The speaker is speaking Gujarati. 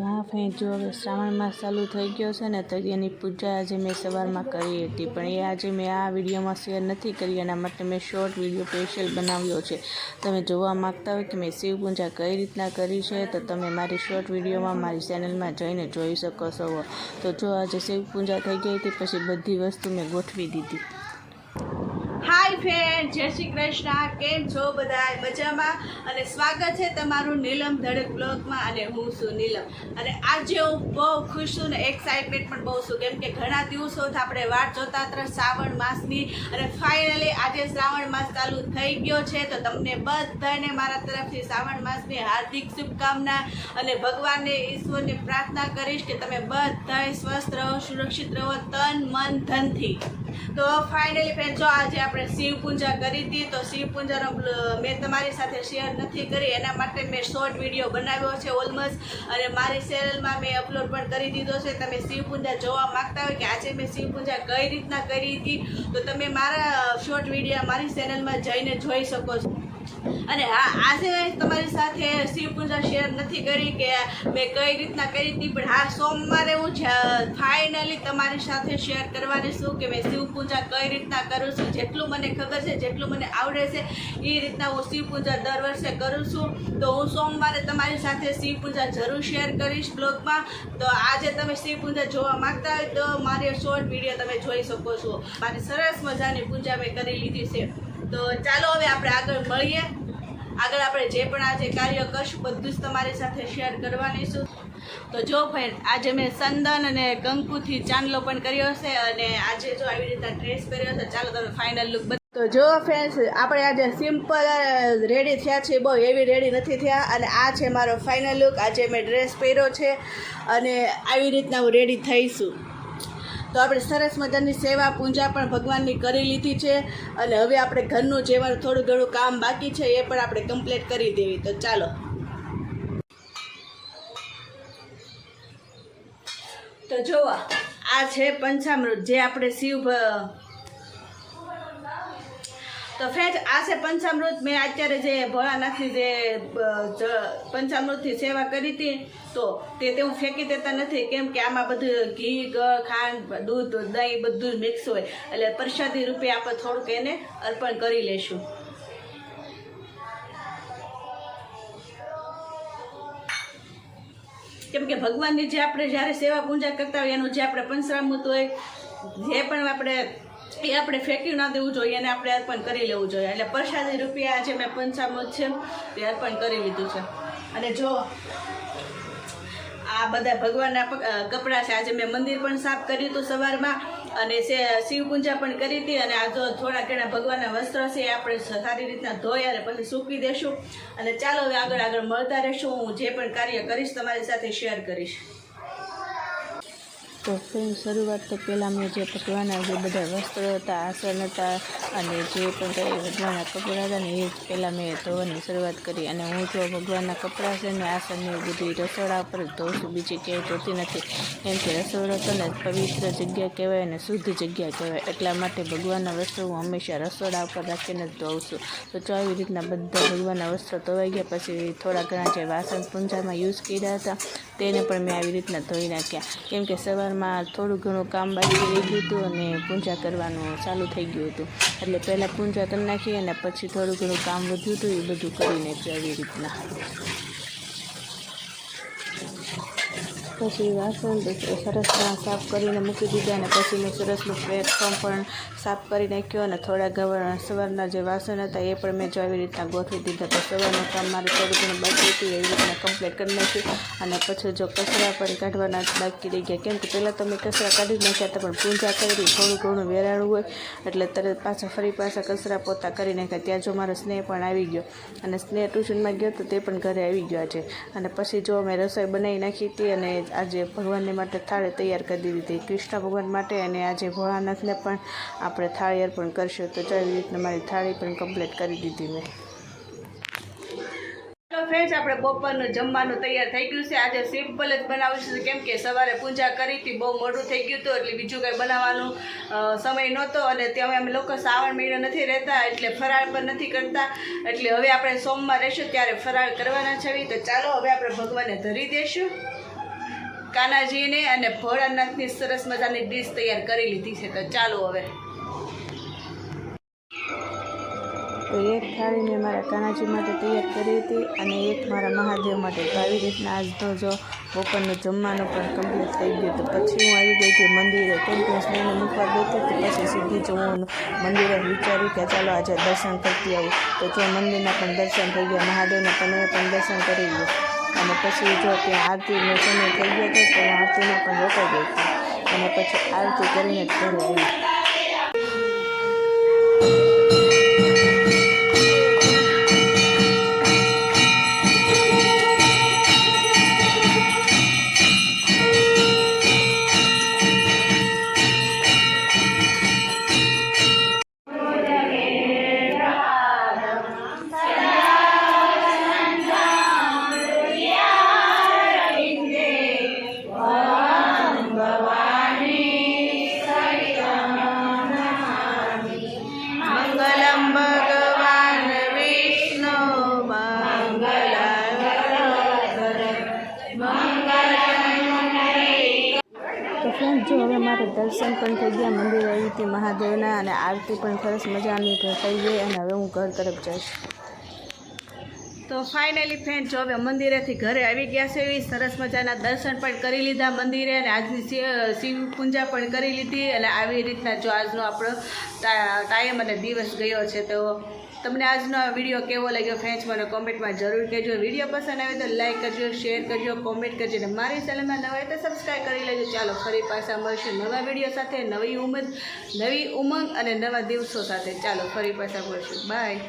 હા ફ્રેન્ડ, જો હવે શ્રાવણ માસ ચાલુ થઈ ગયો છે ને, તો એની પૂજા આજે મેં સવારમાં કરી હતી, પણ એ આજે મેં આ વિડીયોમાં શેર નથી કરી. એના માટે મેં શોર્ટ વિડીયો સ્પેશિયલ બનાવ્યો છે. તમે જોવા માગતા હોય કે મેં શિવ પૂજા કઈ રીતના કરી છે, તો તમે મારી શોર્ટ વિડીયોમાં મારી ચેનલમાં જઈને જોઈ શકો છો. તો જો આજે શિવ પૂજા થઈ ગઈ હતી, પછી બધી વસ્તુ મેં ગોઠવી દીધી. હાય ફ્રેન્ડ, જય શ્રી કૃષ્ણ. કેમ છો બધા? મજામાં? અને સ્વાગત છે તમારું નીલમ ધડક બ્લોગમાં. અને હું છું નીલમ. અને આજે હું બહુ ખુશ છું ને એક્સાઇટમેન્ટ પણ બહુ છું, કેમ કે ઘણા દિવસોથી આપણે વાટ જોતા હતા શ્રાવણ માસની, અને ફાઇનલી આજે શ્રાવણ માસ ચાલુ થઈ ગયો છે. તો તમને બધાને મારા તરફથી શ્રાવણ માસની હાર્દિક શુભકામના, અને ભગવાનને ઈશ્વરને પ્રાર્થના કરીશ કે તમે બધાય સ્વસ્થ રહો, સુરક્ષિત રહો, તન મન ધનથી. તો ફાઇનલી ફ્રેન્ડ, જો આજે આપણે શિવ પૂજા કરી હતી, તો શિવ પૂજાનો મેં તમારી સાથે શેર નથી કરી. એના માટે મેં શોર્ટ વિડીયો બનાવ્યો છે ઓલમોસ્ટ, અને મારી ચેનલમાં મેં અપલોડ પણ કરી દીધો છે. તમે શિવ પૂજા જોવા માંગતા હોય કે આજે મેં શિવ પૂજા કઈ રીતના કરી હતી, તો તમે મારા શોર્ટ વિડીયો મારી ચેનલમાં જઈને જોઈ શકો છો. અને હા, આજે તમારી સાથે શિવ પૂજા શેર નથી કરી કે મેં કઈ રીતના કરી હતી, પણ હા, સોમવારે હું ફાઇનલી તમારી સાથે શેર કરવાની છું કે મેં શિવ પૂજા કઈ રીતના કરું છું. જેટલું મને ખબર છે, જેટલું મને આવડે છે, એ રીતના હું શિવ પૂજા દર વર્ષે કરું છું. તો હું સોમવારે તમારી સાથે શિવ પૂજા જરૂર શેર કરીશ બ્લોગમાં. તો આજે તમે શિવ પૂજા જોવા માંગતા હોય તો મારી શોર્ટ વિડીયો તમે જોઈ શકો છો. મારી સરસ મજાની પૂજા મેં કરી લીધી છે. તો ચાલો હવે આપણે આગળ મળીએ. આગળ આપણે જે પણ આજે કાર્ય કરશું બધું જ તમારી સાથે શેર કરવાની છું. તો જો ફ્રેન્ડ, આજે મેં ચંદન અને કંકુથી ચાંદલો પણ કર્યો છે, અને આજે જો આવી રીતના ડ્રેસ પહેર્યો છે. ચાલો તમે ફાઇનલ લુક. તો જો ફ્રેન્ડ્સ, આપણે આજે સિમ્પલ રેડી થયા છીએ, બહુ એવી રેડી નથી થયા. અને આ છે મારો ફાઇનલ લુક. આજે મેં ડ્રેસ પહેર્યો છે, અને આવી રીતના હું રેડી થઈશું. તો આપણે સરસ મજાની સેવા પૂજા પણ ભગવાનની કરી લીધી છે, અને હવે આપણે ઘરનું જેમાં થોડું ઘણું કામ બાકી છે એ પણ આપણે કમ્પ્લીટ કરી દેવી. તો ચાલો. તો જોવો, આ છે પંચામૃત, જે આપણે તો ફ્રેન્ડ, આ છે પંચામૃત. મેં અત્યારે જે ભોળાનાથની જે પંચામૃતથી સેવા કરી હતી, તો તે હું ફેંકી દેતા નથી, કેમ કે આમાં બધું ઘી, ગળ, ખાંડ, દૂધ, દહીં બધું જ મિક્સ હોય, એટલે પ્રસાદી રૂપે આપણે થોડુંક એને અર્પણ કરી લેશું. કેમ કે ભગવાનની જે આપણે જ્યારે સેવા પૂજા કરતા હોય, એનું જે આપણે પંચામૃત હોય, જે પણ આપણે ફેંકી ના દેવું જોઈએ, એને આપણે અર્પણ કરી લેવું જોઈએ. એટલે પ્રસાદી રૂપિયા જે મેં પંચામૃત છે તે અર્પણ કરી લીધું છે. અને જો આ બધા ભગવાનના કપડાં છે. આજે મેં મંદિર પણ સાફ કર્યું હતું સવારમાં, અને શિવ પૂજા પણ કરી હતી. અને આ જો થોડા ઘણા ભગવાનના વસ્ત્રો છે એ આપણે સારી રીતના ધોઈ અને પછી સૂકવી દેશું. અને ચાલો હવે આગળ મળતા રહેશું. હું જે પણ કાર્ય કરીશ તમારી સાથે શેર કરીશ. તો ફ્રેન્ડ, શરૂઆત તો પહેલાં મેં જે ભગવાનના જે બધા વસ્ત્રો હતા, આસન હતા, અને જે પણ કંઈ ભગવાનના કપડાં હતા ને, એ જ પહેલાં મેં ધોવાની શરૂઆત કરી. અને હું જો ભગવાનના કપડાં છે ને, આસન ને બધી રસોડા પર જ ધોઉં છું, બીજી ક્યાંય ધોતી નથી. કેમ કે રસોડો તો ને પવિત્ર જગ્યા કહેવાય અને શુદ્ધ જગ્યા કહેવાય, એટલા માટે ભગવાનના વસ્ત્રો હું હંમેશા રસોડા ઉપર રાખીને જ ધોઉં છું. તો જો આવી રીતના બધા ભગવાનના વસ્ત્રો ધોવાઈ ગયા, પછી થોડા ઘણા જે વાસણ પૂજામાં યુઝ કર્યા હતા તેને પણ મેં આવી રીતના ધોઈ નાખ્યા. કેમ કે સવારમાં થોડું ઘણું કામ બાકી રહી ગયું હતું, અને પૂજા કરવાનું ચાલુ થઈ ગયું હતું, એટલે પહેલાં પૂજા કરી નાખી, અને પછી થોડું ઘણું કામ વધ્યું હતું એ બધું કરી નાખ્યું આવી રીતના. પછી વાસણ સરસ સાફ કરીને મૂકી દીધા, અને પછી મેં સરસનું પ્લેટફોર્મ પણ સાફ કરી નાખ્યો, અને થોડા સવારના જે વાસણ હતા એ પણ મેં જો આવી રીતના ગોઠવી દીધા. તો સવારનું કામ મારે થોડું ઘણું બાકી હતું, એવી રીતના કમ્પ્લીટ કરી નાખ્યું. અને પછી જો કચરા પણ કાઢવાના બાકી રહી ગયા, કેમ કે પહેલાં તો મેં કચરા કાઢી નાખ્યા હતા, પણ પૂજા કરી થોડું ઘણું વેરાણું હોય, એટલે તરત ફરી પાછા કચરા પોતા કરી નાખ્યા. ત્યાં જો મારો સ્નેહ પણ આવી ગયો, અને સ્નેહ ટ્યુશનમાં ગયો તો તે પણ ઘરે આવી ગયો આજે. અને પછી જો મેં રસોઈ બનાવી નાખી હતી, અને આજે ભગવાનને માટે થાળી તૈયાર કરી દીધી હતી, કૃષ્ણ ભગવાન માટે. અને આજે ભોળાનાથને પણ આપણે થાળી અર્પણ કરશું. તો આવી રીતના મારી થાળી પણ કમ્પ્લીટ કરી દીધી મેં. ફ્રેન્ડ્સ, આપણે બપોરનું જમવાનું તૈયાર થઈ ગયું છે. આજે સિમ્પલ જ બનાવીશું, કેમ કે સવારે પૂજા કરી હતી, બહુ મોડું થઈ ગયું હતું, એટલે બીજું કંઈ બનાવવાનું સમય નહોતો. અને ત્યાં અમે લોકો શ્રાવણ મહિનો નથી રહેતા, એટલે ફરાળ પણ નથી કરતા. એટલે હવે આપણે સોમવાર રહેશું ત્યારે ફરાળ કરવાના છે. તો ચાલો હવે આપણે ભગવાનને ધરી દઈશું. કાનાજીને અને ભોળાનાથની સરસ મજાની ડીશ તૈયાર કરી લીધી છે. તો ચાલો હવે તો એક થાળી મેં મારા કાનાજી માટે તૈયાર કરી હતી અને એક મારા મહાદેવ માટે. તો આવી રીતના આજનો જો બપોરનું જમવાનું પણ કમ્પ્લીટ થઈ ગયું. તો પછી હું આવી ગઈ હતી મંદિરે. કેમ કે સ્નેહને મૂકવા ગઈ હતી તો પછી સીધી જ હું મંદિરે વિચાર્યું કે ચાલો આજે દર્શન કરતી આવું. તો જો મંદિરના પણ દર્શન થઈ ગયા, મહાદેવના તમે પણ દર્શન કરી લો. અને પછી જો ત્યાં આરતીનો સમય થઈ ગયો હતો તો હું આરતીમાં પણ રોકાઈ ગઈ હતી અને પછી આરતી કરીને જ ઘરે આવી. મંગલમ ભગવાન વિષ્ણુ તો ફ્રેન્ડ જો હવે મારે દર્શન પણ થઈ ગયા, મંદિરે આવી હતી મહાદેવના અને આરતી પણ સરસ મજાની થઈ ગઈ અને હવે હું ઘર તરફ જઈશ. તો ફાઇનલી ફ્રેન્ડ જો હવે મંદિરેથી ઘરે આવી ગયા છે. એવી સરસ મજાના દર્શન પણ કરી લીધા મંદિરે અને આજની શિવ પૂજા પણ કરી લીધી. અને આવી રીતના જો આજનો આપણો ટાઈમ અને દિવસ ગયો છે. તો તમને આજનો આ વિડીયો કેવો લાગ્યો ફ્રેન્ડ્સ મને કોમેન્ટમાં જરૂર કહેજો. વિડીયો પસંદ આવે તો લાઈક કરજો, શેર કરજો, કોમેન્ટ કરજો અને મારી ચેનલમાં નવા હોય તો સબસ્ક્રાઈબ કરી લેજો. ચાલો ફરી પાછા મળશું નવા વિડીયો સાથે, નવી ઉમંગ અને નવા દિવસો સાથે. ચાલો ફરી પાછા મળશું. બાય.